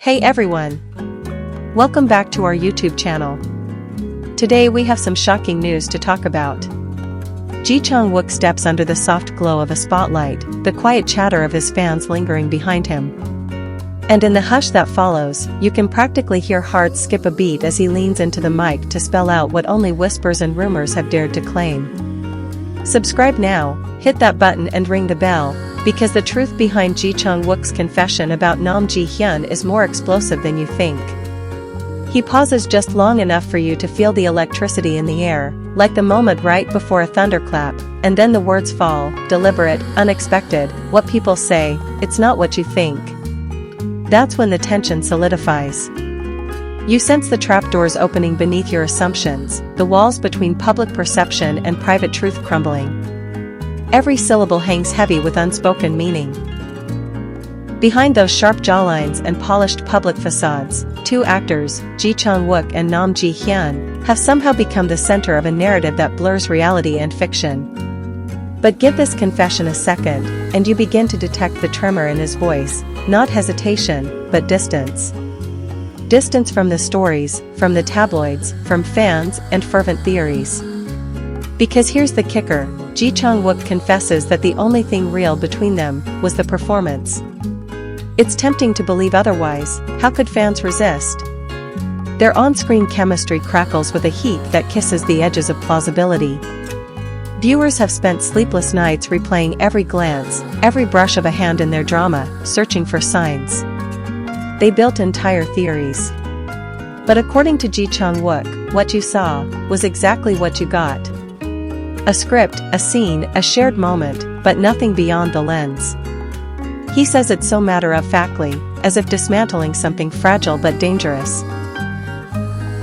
Hey everyone! Welcome back to our YouTube channel. Today we have some shocking news to talk about. Chang Wook steps under the soft glow of a spotlight, the quiet chatter of his fans lingering behind him. And in the hush that follows, you can practically hear hearts skip a beat as he leans into the mic to spell out what only whispers and rumors have dared to claim. Subscribe now, hit that button and ring the bell, because the truth behind Chang Wook's confession about Hyun is more explosive than you think. He pauses just long enough for you to feel the electricity in the air, like the moment right before a thunderclap, and then the words fall, deliberate, unexpected, what people say, it's not what you think. That's when the tension solidifies. You sense the trapdoors opening beneath your assumptions, the walls between public perception and private truth crumbling. Every syllable hangs heavy with unspoken meaning. Behind those sharp jawlines and polished public facades, two actors, Chang Wook and Hyun, have somehow become the center of a narrative that blurs reality and fiction. But give this confession a second, and you begin to detect the tremor in his voice, not hesitation, but distance. Distance from the stories, from the tabloids, from fans and fervent theories. Because here's the kicker, Chang Wook confesses that the only thing real between them was the performance. It's tempting to believe otherwise. How could fans resist? Their on-screen chemistry crackles with a heat that kisses the edges of plausibility. Viewers have spent sleepless nights replaying every glance, every brush of a hand in their drama, searching for signs. They built entire theories. But according to Chang Wook, what you saw was exactly what you got. A script, a scene, a shared moment, but nothing beyond the lens. He says it so matter-of-factly, as if dismantling something fragile but dangerous.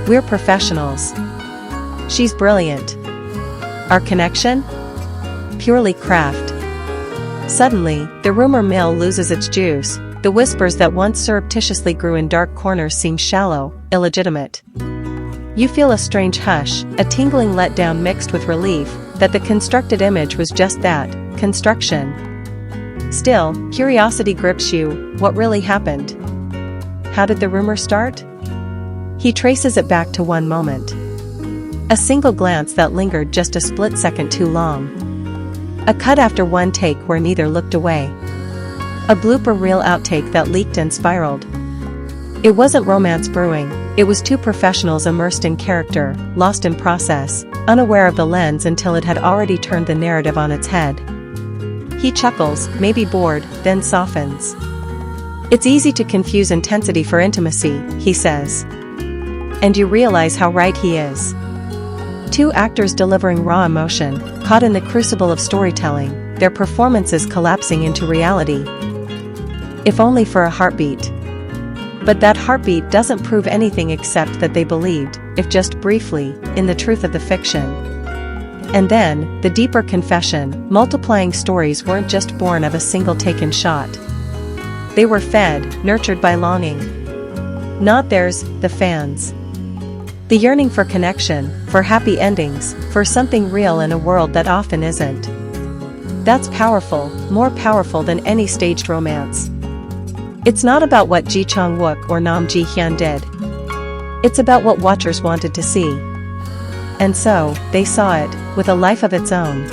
We're professionals. She's brilliant. Our connection? Purely craft. Suddenly, the rumor mill loses its juice. The whispers that once surreptitiously grew in dark corners seem shallow, illegitimate. You feel a strange hush, a tingling letdown mixed with relief, that the constructed image was just that, construction. Still, curiosity grips you. What really happened? How did the rumor start? He traces it back to one moment. A single glance that lingered just a split second too long. A cut after one take where neither looked away. A blooper reel outtake that leaked and spiraled. It wasn't romance brewing, it was two professionals immersed in character, lost in process, unaware of the lens until it had already turned the narrative on its head. He chuckles, maybe bored, then softens. It's easy to confuse intensity for intimacy, he says. And you realize how right he is. Two actors delivering raw emotion, caught in the crucible of storytelling, their performances collapsing into reality. If only for a heartbeat. But that heartbeat doesn't prove anything except that they believed, if just briefly, in the truth of the fiction. And then, the deeper confession, multiplying stories weren't just born of a single taken shot. They were fed, nurtured by longing. Not theirs, the fans. The yearning for connection, for happy endings, for something real in a world that often isn't. That's powerful, more powerful than any staged romance. It's not about what Chang Wook or Hyun did. It's about what watchers wanted to see. And so, they saw it, with a life of its own.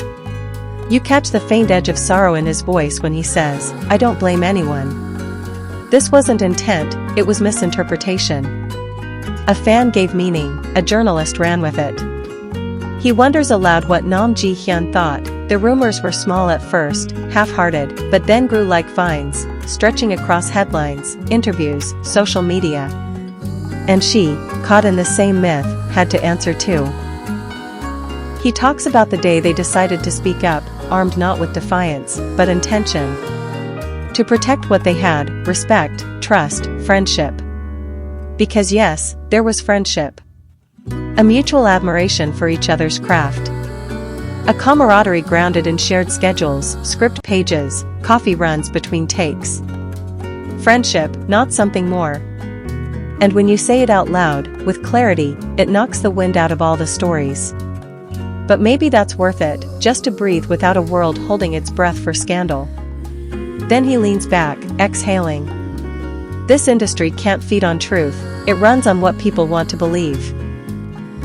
You catch the faint edge of sorrow in his voice when he says, I don't blame anyone. This wasn't intent, it was misinterpretation. A fan gave meaning, a journalist ran with it. He wonders aloud what Hyun thought. The rumors were small at first, half-hearted, but then grew like vines, stretching across headlines, interviews, social media. And she, caught in the same myth, had to answer too. He talks about the day they decided to speak up, armed not with defiance, but intention. To protect what they had, respect, trust, friendship. Because yes, there was friendship. A mutual admiration for each other's craft. A camaraderie grounded in shared schedules, script pages, coffee runs between takes. Friendship, not something more. And when you say it out loud, with clarity, it knocks the wind out of all the stories. But maybe that's worth it, just to breathe without a world holding its breath for scandal. Then he leans back, exhaling. This industry can't feed on truth, it runs on what people want to believe.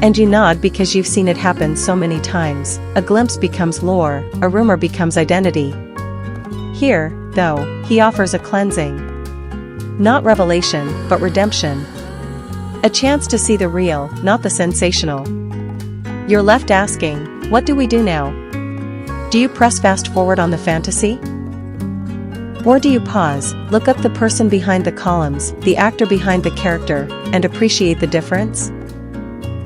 And you nod because you've seen it happen so many times. A glimpse becomes lore, a rumor becomes identity. Here, though, he offers a cleansing. Not revelation, but redemption. A chance to see the real, not the sensational. You're left asking, what do we do now? Do you press fast forward on the fantasy? Or do you pause, look up the person behind the columns, the actor behind the character, and appreciate the difference?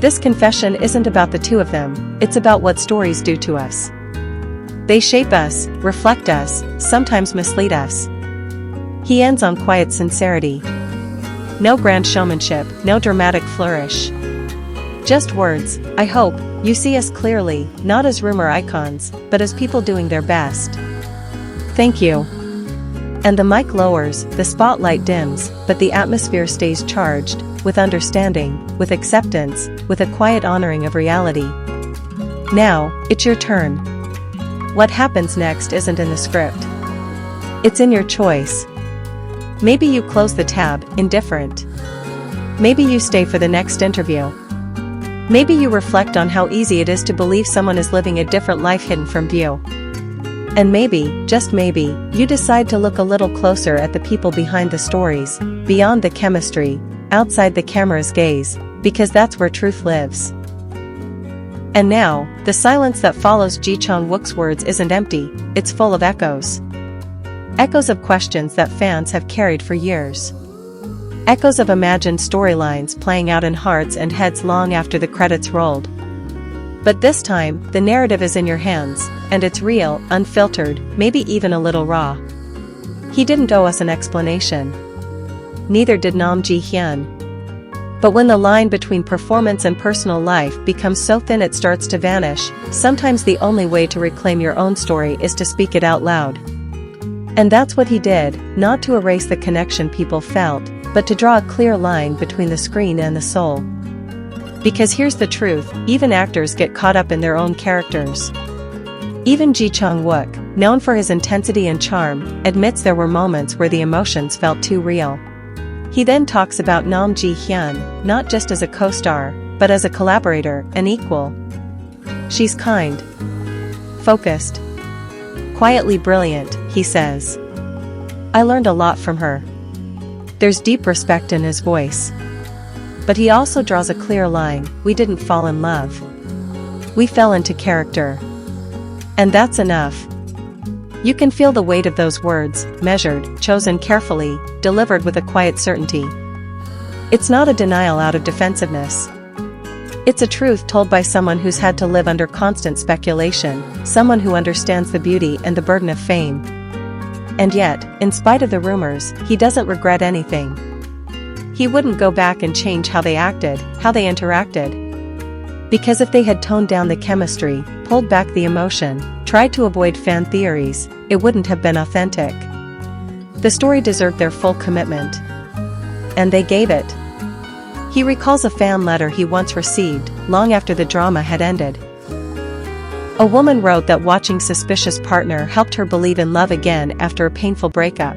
This confession isn't about the two of them, it's about what stories do to us. They shape us, reflect us, sometimes mislead us. He ends on quiet sincerity. No grand showmanship, no dramatic flourish. Just words, I hope you see us clearly, not as rumor icons, but as people doing their best. Thank you. And the mic lowers, the spotlight dims, but the atmosphere stays charged, with understanding, with acceptance, with a quiet honoring of reality. Now, it's your turn. What happens next isn't in the script. It's in your choice. Maybe you close the tab, indifferent. Maybe you stay for the next interview. Maybe you reflect on how easy it is to believe someone is living a different life hidden from view. And maybe, just maybe, you decide to look a little closer at the people behind the stories, beyond the chemistry, outside the camera's gaze, because that's where truth lives. And now, the silence that follows Chang Wook's words isn't empty, it's full of echoes. Echoes of questions that fans have carried for years. Echoes of imagined storylines playing out in hearts and heads long after the credits rolled. But this time, the narrative is in your hands, and it's real, unfiltered, maybe even a little raw. He didn't owe us an explanation. Neither did Hyun. But when the line between performance and personal life becomes so thin it starts to vanish, sometimes the only way to reclaim your own story is to speak it out loud. And that's what he did, not to erase the connection people felt, but to draw a clear line between the screen and the soul. Because here's the truth, even actors get caught up in their own characters. Even Chang Wook, known for his intensity and charm, admits there were moments where the emotions felt too real. He then talks about Hyun, not just as a co-star, but as a collaborator, an equal. She's kind, focused, quietly brilliant, he says. I learned a lot from her. There's deep respect in his voice. But he also draws a clear line, we didn't fall in love. We fell into character. And that's enough. You can feel the weight of those words, measured, chosen carefully, delivered with a quiet certainty. It's not a denial out of defensiveness. It's a truth told by someone who's had to live under constant speculation, someone who understands the beauty and the burden of fame. And yet, in spite of the rumors, he doesn't regret anything. He wouldn't go back and change how they acted, how they interacted. Because if they had toned down the chemistry, pulled back the emotion, tried to avoid fan theories, it wouldn't have been authentic. The story deserved their full commitment. And they gave it. He recalls a fan letter he once received, long after the drama had ended. A woman wrote that watching Suspicious Partner helped her believe in love again after a painful breakup.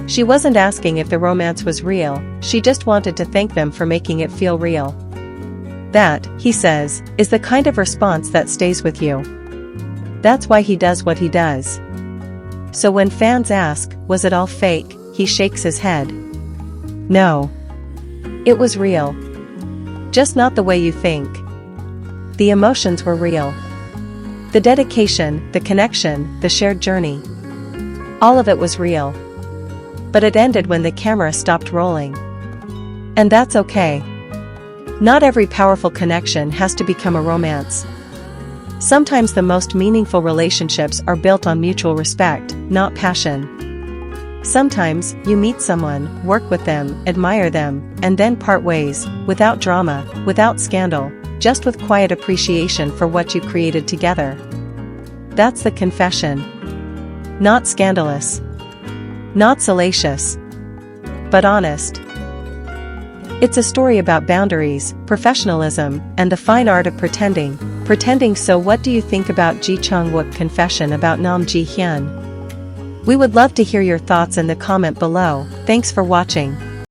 She wasn't asking if the romance was real, she just wanted to thank them for making it feel real. That, he says, is the kind of response that stays with you. That's why he does what he does. So when fans ask, was it all fake, he shakes his head. No. It was real. Just not the way you think. The emotions were real. The dedication, the connection, the shared journey. All of it was real. But it ended when the camera stopped rolling. And that's okay. Not every powerful connection has to become a romance. Sometimes the most meaningful relationships are built on mutual respect, not passion. Sometimes, you meet someone, work with them, admire them, and then part ways, without drama, without scandal, just with quiet appreciation for what you created together. That's the confession. Not scandalous. Not salacious. But honest. It's a story about boundaries, professionalism, and the fine art of pretending. So what do you think about Chang Wook's confession about Hyun? We would love to hear your thoughts in the comment below. Thanks for watching.